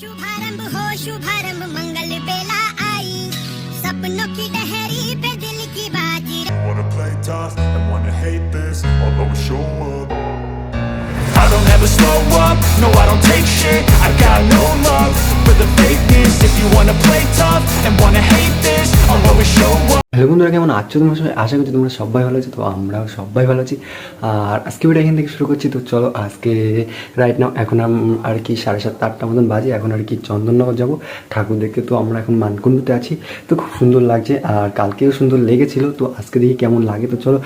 शुभारंभ हो शुभारंभ मंगल बेला आई सपनों की डहरी पे दिल की बाजी Wanna play tough and wanna hate this, I'll always show up. I don't ever slow up, no I don't take shit. I got no love for the fakeness. If you wanna play tough and wanna hate this, I'll always show up. Hello বন্ধুরা, কেমন আছো তোমরা সবাই? আশা করছি তোমরা সবাই ভালো আছো। তো আমরাও সবাই ভালো আছি। আর আজকে ভিডিও এখান থেকে শুরু করছি। তো চলো, আজকে রাইট নাও এখন আর কি 7:30-8টা মতন বাজে। এখন আর কি চন্দননগর যাবো ঠাকুর দেখতে। তো আমরা এখন মানকুণ্ডুতে আছি। তো খুব সুন্দর লাগছে, আর কালকেও সুন্দর লেগেছিল। তো আজকে দেখি কেমন লাগে। তো চলো,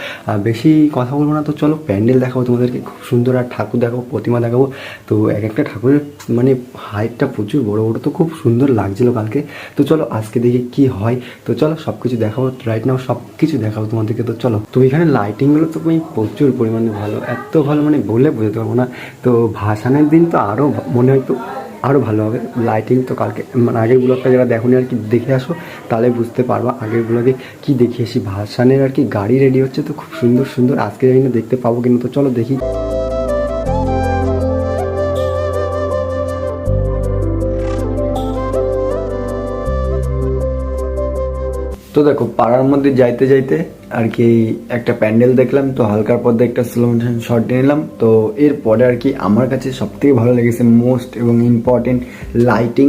বেশি কথা বলবো না। তো চলো, প্যান্ডেল দেখাবো তোমাদেরকে খুব সুন্দর, আর ঠাকুর দেখাবো, প্রতিমা দেখাবো। তো এক একটা ঠাকুরের মানে হাইটটা প্রচুর বড় বড়। তো খুব সুন্দর লাগছিল কালকে। তো চলো, আজকে দেখি কি হয়। তো চলো, সব কিছু দেখাবো রাইট নাও, সব কিছু দেখাবো তোমাদেরকে। তো চলো, তো এখানে লাইটিংগুলো তো প্রচুর পরিমাণে ভালো, এত ভালো মানে বলে বোঝাতে পারবো না। তো ভাসানের দিন তো আরও মনে হয় তো আরও ভালো হবে লাইটিং। তো কালকে মানে আগের ব্লগটা যারা দেখোনি আর কি দেখে আসো, তাহলে বুঝতে পারবা আগের ব্লগে কী দেখিয়েছি। ভাসানের আর কি গাড়ি রেডি হচ্ছে, তো খুব সুন্দর সুন্দর। আজকে জানি না দেখতে পাবো কিন্তু। তো চলো দেখি। তো দেখো, পাড়ার মধ্যে যাইতে যাইতে আর কি একটা প্যান্ডেল দেখলাম। তো হালকার পর্দা একটা স্লো মোশন শট নিলাম। তো এরপরে আর কি আমার কাছে সবথেকে ভালো লেগেছে মোস্ট এবং ইম্পর্টেন্ট লাইটিং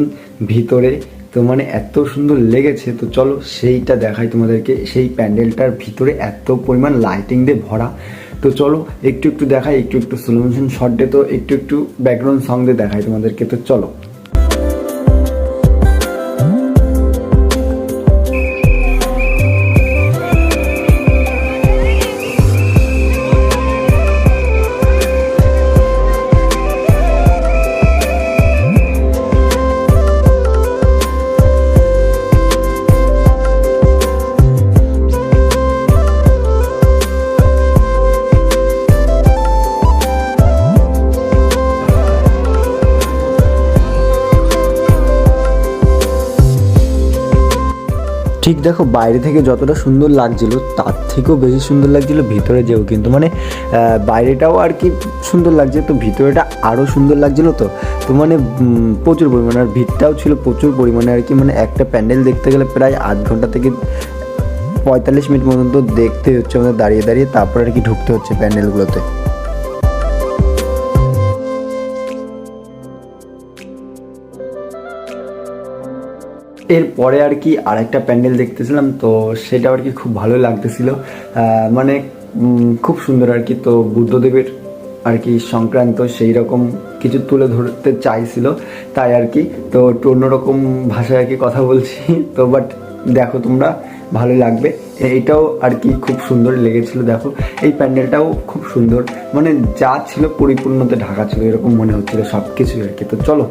ভিতরে। তো মানে এত সুন্দর লেগেছে। তো চলো সেইটা দেখাই তোমাদেরকে। সেই প্যান্ডেলটার ভিতরে এত পরিমাণ লাইটিং দিয়ে ভরা। তো চলো একটু একটু দেখাই, একটু একটু স্লো মোশন শট দিয়ে, তো একটু একটু ব্যাকগ্রাউন্ড সং দিয়ে দেখাই তোমাদেরকে। তো চলো। ঠিক দেখো, বাইরে থেকে যতটা সুন্দর লাগছিল তার থেকেও বেশি সুন্দর লাগছিল ভিতরে যেও কিন্তু মানে বাইরেটাও আর কি সুন্দর লাগছে, তো ভিতরেটা আরও সুন্দর লাগছিল। তো তো মানে প্রচুর পরিমাণে, আর ভিড়টাও ছিল প্রচুর পরিমাণে আর কি। মানে একটা প্যান্ডেল দেখতে গেলে প্রায় আধ ঘন্টা থেকে 45 মিনিট মতন তো দেখতে হচ্ছে আমাদের দাঁড়িয়ে দাঁড়িয়ে, তারপর আর কি ঢুকতে হচ্ছে প্যান্ডেলগুলোতে। এরপরে আর কি আরেকটা প্যান্ডেল দেখতেছিলাম। তো সেটা আর কি খুব ভালো লাগতেছিল, মানে খুব সুন্দর আর কি। তো বুদ্ধদেবের আর কি সংক্রান্ত সেই রকম কিছু তুলে ধরতে চাইছিল, তাই আর কি। তো একটু অন্যরকম ভাষায় আর কি কথা বলছি। তো বাট দেখো তোমরা, ভালো লাগবে। এইটাও আর কি খুব সুন্দর লেগেছিল। দেখো এই প্যান্ডেলটাও খুব সুন্দর, মানে যা ছিল পরিপূর্ণতে ঢাকা ছিল এরকম মনে হচ্ছিল সব কিছুই আর কি। তো চলো।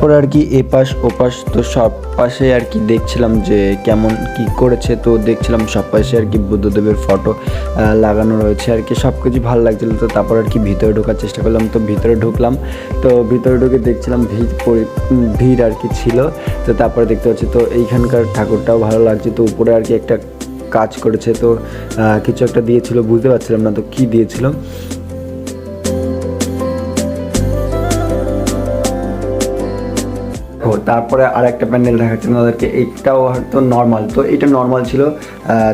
তারপরে আর কি এপাশ ওপাশ তো সব পাশে আর কি দেখছিলাম যে কেমন কি করেছে। তো দেখছিলাম সব পাশে আর কি বুদ্ধদেবের ফটো লাগানো রয়েছে আর কি, সব কিছু ভালো লাগছিলো। তো তারপর আর কি ভিতরে ঢোকার চেষ্টা করলাম। তো ভিতরে ঢুকলাম। তো ভিতরে ঢুকে দেখছিলাম ভিড় আর কি ছিল। তো তারপরে দেখতে পাচ্ছি তো এইখানকার ঠাকুরটাও ভালো লাগছে। তো উপরে আর কি একটা কাজ করেছে, তো কিছু একটা দিয়েছিল, বুঝতে পারছিলাম না তো কি দিয়েছিল। তারপরে আর একটা প্যান্ডেল দেখাচ্ছেন ওদেরকে। এইটাও হয়তো নর্মাল, তো এটা নর্মাল ছিল।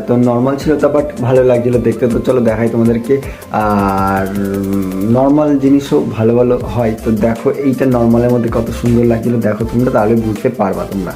তো নর্মাল ছিল, তা বাট ভালো লাগছিলো দেখতে। তো চলো দেখাই তোমাদেরকে। আর নর্মাল জিনিসও ভালো ভালো হয়। তো দেখো এইটা নর্মালের মধ্যে কত সুন্দর লাগছিলো, দেখো তোমরা, তাহলে বুঝতে পারবা তোমরা।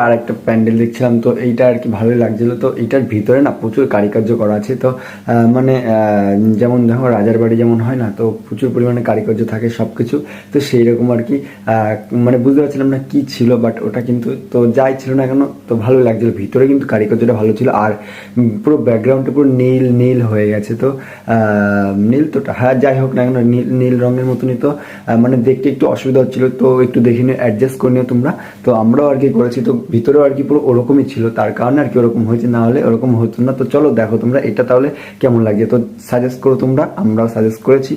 আর একটা প্যান্ডেল দেখছিলাম, তো এইটা আর কি ভালোই লাগছিলো। তো এইটার ভিতরে না প্রচুর কারুকার্য করা আছে। তো মানে যেমন দেখো রাজার বাড়ি যেমন হয় না, তো প্রচুর পরিমাণে কারুকার্য থাকে সব কিছু। তো সেই রকম আর কি মানে বুঝতে পারছিলাম না কি ছিল, বাট ওটা কিন্তু তো যাই ছিল না কেন তো ভালো লাগছিলো। ভিতরে কিন্তু কারুকার্যটা ভালো ছিল, আর পুরো ব্যাকগ্রাউন্ডটা পুরো নীল নীল হয়ে গেছে। তো নীল তো হ্যাঁ যাই হোক না কেন নীল নীল রঙের মতনই। তো মানে দেখতে একটু অসুবিধা হচ্ছিলো, তো একটু দেখে নিয়ে অ্যাডজাস্ট করে নিও তোমরা। তো আমরাও আর কি করেছি, তো ভিতরেও আর কি পুরো ওরকমই ছিল, তার কারণে আর কি ওরকম হয়েছে, না হলে ওরকম হতো না। তো চলো দেখো তোমরা এটা তাহলে কেমন লাগছে, তো সাজেস্ট করো তোমরা, আমরাও সাজেস্ট করেছি।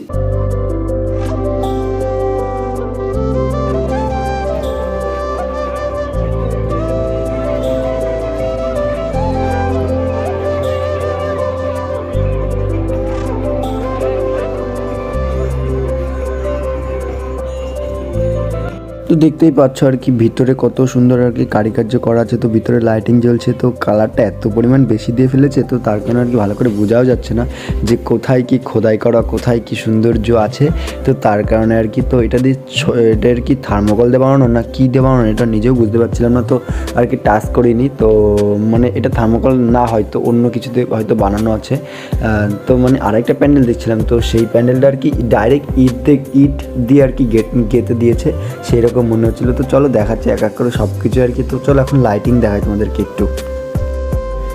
তো দেখতেই পাচ্ছ আর কি ভিতরে কত সুন্দর আর কি কারুকার্য করা আছে। তো ভিতরে লাইটিং জ্বলছে, তো কালারটা এত পরিমাণ বেশি দিয়ে ফেলেছে, তো তার কারণে আর কি ভালো করে বোঝাও যাচ্ছে না যে কোথায় কি খোদাই করা, কোথায় কি সৌন্দর্য আছে। তো তার কারণে আর কি তো এটা দিয়ে এটা আর কি থার্মোকল দিয়ে বানানো না কি দিয়ে বানানো এটা নিজেও বুঝতে পারছিলাম না। তো আর কি টাচ করিনি, তো মানে এটা থার্মোকল না হয়তো অন্য কিছুতে হয়তো বানানো আছে। তো মানে আরেকটা প্যান্ডেল দেখছিলাম, তো সেই প্যান্ডেলটা আর কি ডাইরেক্ট ইট দিয়ে আর কি গেঁথে দিয়েছে সেই রকম মনে হচ্ছিলো। তো চলো দেখাচ্ছি এক এক করে সব কিছু আর কি। তো চলো এখন লাইটিং দেখাই তোমাদেরকে একটু।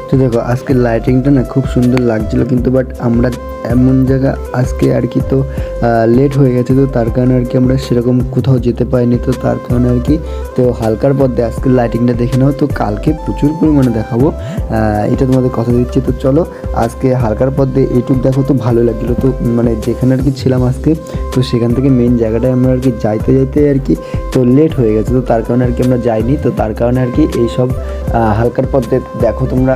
তো দেখো আজকের লাইটিংটা না খুব সুন্দর লাগছিলো, কিন্তু বাট আমরা এমন জায়গা আজকে আর কি তো লেট হয়ে গেছে, তো তার কারণে আর কি আমরা সেরকম কোথাও যেতে পারিনি। তো তার কারণে আর কি তো হালকার পথে আজকের লাইটিংটা দেখে নাও, তো কালকে প্রচুর পরিমাণে দেখাবো, এটা তোমাদের কথা দিচ্ছি। তো চলো আজকে হালকার পথে এইটুক দেখো, তো ভালো লাগছিলো। তো মানে যেখানে আর কি ছিলাম আজকে, তো সেখান থেকে মেন জায়গাটায় আমরা আর কি যাইতে আর কি তো লেট হয়ে গেছে, তো তার কারণে আর কি আমরা যাইনি। তো তার কারণে আর কি এইসব হালকার পথে দেখো তোমরা।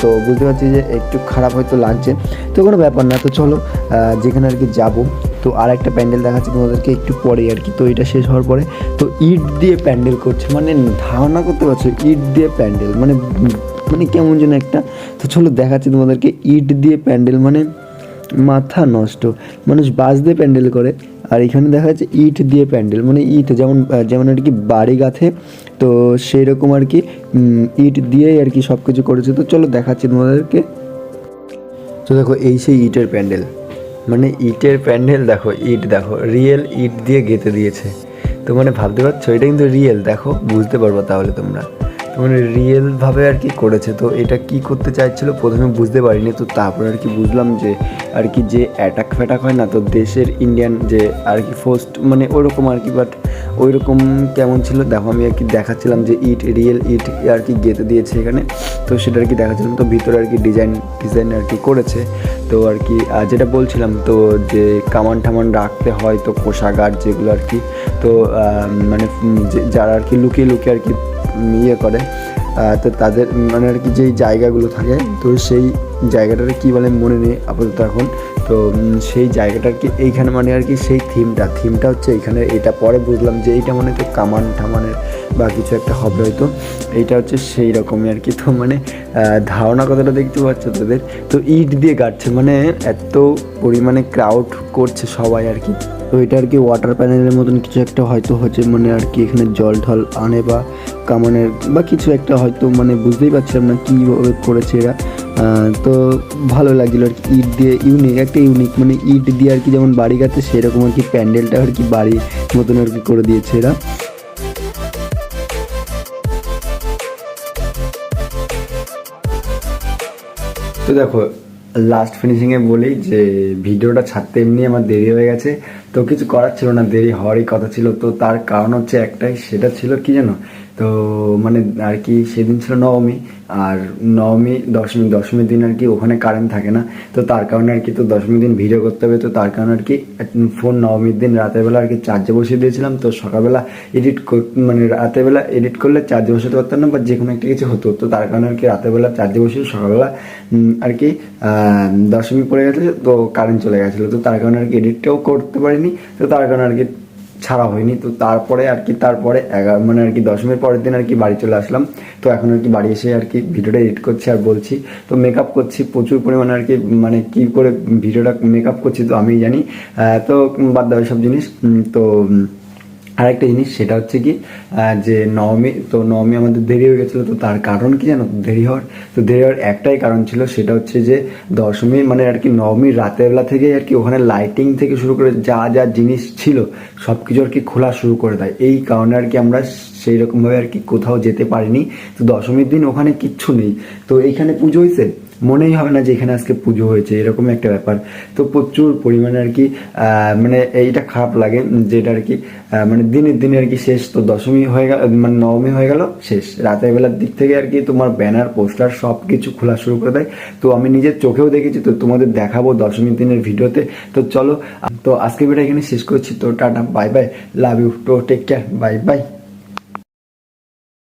তো বুঝতে পারছি যে একটু খারাপ হয়তো লাগছে, তো কোনো ব্যাপার না। তো চলো যেখানে আর কি যাবো, তো আর একটা প্যান্ডেল দেখাচ্ছি তোমাদেরকে একটু পরে আর কি। তো এটা শেষ হওয়ার পরে তো ইট দিয়ে প্যান্ডেল করছে, মানে ধারণা করতে পারছো ইট দিয়ে প্যান্ডেল মানে মানে কেমন যেন একটা। তো চলো দেখাচ্ছি তোমাদেরকে ইট দিয়ে প্যান্ডেল, মানে মাথা নষ্ট। মানুষ বাঁশ দিয়ে প্যান্ডেল করে, আর এখানে দেখা যাচ্ছে ইট দিয়ে প্যান্ডেল, মানে ইট যেমন যেমন আর কি বাড়ি গাঁথে, তো সেই রকম আর কি ইট দিয়েই আর কি সব কিছু করেছে। তো চলো দেখাচ্ছি তোমাদেরকে। তো দেখো এই সেই ইটের প্যান্ডেল, মানে ইটের প্যান্ডেল দেখো, ইট দেখো রিয়েল ইট দিয়ে গেঁথে দিয়েছে। তো মানে ভাবতে পারছো এটা কিন্তু রিয়েল, দেখো বুঝতে পারবো তাহলে তোমরা। তো মানে রিয়েলভাবে আর কি করেছে। তো এটা কি করতে চাইছিলো প্রথমে বুঝতে পারিনি, তো তারপরে আর কি বুঝলাম যে আর কি যে অ্যাটাক ফ্যাটাক হয় না, তো দেশের ইন্ডিয়ান যে আর কি ফোর্স্ট মানে ওইরকম আর কি। বাট ওই রকম কেমন ছিল দেখো, আমি আর কি দেখাচ্ছিলাম যে ইট রিয়েল ইট আর কি গেঁথে দিয়েছে এখানে, তো সেটা আর কি দেখাচ্ছিলাম। তো ভিতরে আর কি ডিজাইন আর কি করেছে। তো আর কি যেটা বলছিলাম, তো যে কামান ঠামান রাখতে হয়, তো কোষাগার যেগুলো আর কি, তো মানে যারা আর কি লুকিয়ে আর কি ইয়ে করে, তো তাদের মানে আর কি যেই জায়গাগুলো থাকে, তো সেই জায়গাটার কী বলে মনে নেই আপাতত এখন। তো সেই জায়গাটা আর কি এইখানে মানে আর কি সেই থিমটা হচ্ছে এইখানে। এটা পরে বুঝলাম যে এইটা মনে হচ্ছে কামান ঠামানের বা কিছু একটা হবে হয়তো, এইটা হচ্ছে সেই রকমই আর কি। তো মানে ধারণা কতটা দেখতে পাচ্ছ তোদের। তো ইট দিয়ে গাড়ছে, মানে এত পরিমাণে ক্রাউড করছে সবাই আর কি। তো এটা আর কি ওয়াটার প্যানেলের মতন কিছু একটা হয়তো হচ্ছে, মানে আর কি এখানে জল ঢল আনে বা কামানের বা কিছু একটা হয়তো, মানে বুঝতেই পারছিলাম না কীভাবে করেছে এরা। তো ভালো লাগছিলো আর কি ইট দিয়ে, ইউনিক মানে ইট দিয়ে আর কি যেমন বাড়ি গাছে সেরকম আর কি প্যান্ডেলটা আর কি বাড়ি মতন আর কি করে দিয়েছে এরা। তো দেখো লাস্ট ফিনিশিংয়ে বলি যে ভিডিওটা ছাড়তে এমনি আমার দেরি হয়ে গেছে, তো কিছু করার ছিল না, দেরি হওয়ারই কথা ছিল। তো তার কারণ হচ্ছে একটাই, সেটা ছিল কি জানো, তো মানে আর কি সেদিন ছিল নবমী, আর নবমী দশমীর দিন আর কি ওখানে কারেন্ট থাকে না। তো তার কারণে আর কি তো দশমীর দিন ভিডিও করতে হবে, তো তার কারণে আর কি ফোন নবমীর দিন রাতের বেলা আর কি চার্জে বসিয়ে দিয়েছিলাম। তো সকালবেলা মানে রাতের বেলা এডিট করলে চার্জে বসাতে পারতাম না, বা যে কোনো একটা কিছু হতো। তো তার কারণে আর কি রাতের বেলা চার্জে বসিয়ে সকালবেলা আর কি দশমী পড়ে গেছে, তো কারেন্ট চলে গেছিলো। তো তার কারণে আর কি এডিটটাও করতে পারিনি, তো তার কারণে আর কি ছাড়া হয়নি। তো তারপরে আর কি মানে আর কি দশমীর পরের দিন আর কি বাড়ি চলে আসলাম। তো এখন আর কি বাড়ি এসে আর কি ভিডিওটা এডিট করছি আর বলছি, তো মেকআপ করছি প্রচুর পরিমাণে আর কি, মানে কী করে ভিডিওটা মেকআপ করছি তো আমিই জানি। তো বাদ দেওয়া সব জিনিস। তো আর একটা জিনিস সেটা হচ্ছে কি যে নবমী আমাদের দেরি হয়ে গেছিলো। তো তার কারণ কি জানো দেরি হওয়ার একটাই কারণ ছিল, সেটা হচ্ছে যে দশমী মানে আর কি নবমীর রাতের বেলা থেকে আর কি ওখানে লাইটিং থেকে শুরু করে যা যা জিনিস ছিল সব কিছু আর কি খোলা শুরু করে দেয়। এই কারণে আর কি আমরা সেই রকমভাবে আর কি কোথাও যেতে পারিনি। তো দশমীর দিন ওখানে কিচ্ছু নেই। তো এইখানে পুজো হয়েছে, মনেই হবে না যে এখানে আজকে পুজো হয়েছে, এরকম একটা ব্যাপার। তো প্রচুর পরিমাণে আর কি মানে এইটা খারাপ লাগে যেটা আর কি মানে দিনে আর কি শেষ। তো দশমী হয়ে গেল মানে নবমী হয়ে গেল শেষ, রাতের বেলার দিক থেকে আর কি তোমার ব্যানার পোস্টার সব কিছু খোলা শুরু করে দেয়। তো আমি নিজের চোখেও দেখেছি, তো তোমাদের দেখাবো দশমীর দিনের ভিডিওতে। তো চলো, তো আজকে ভিডিও এখানে শেষ করছি। তো tata, bye bye, love you, তো টেক কেয়ার, বাই বাই।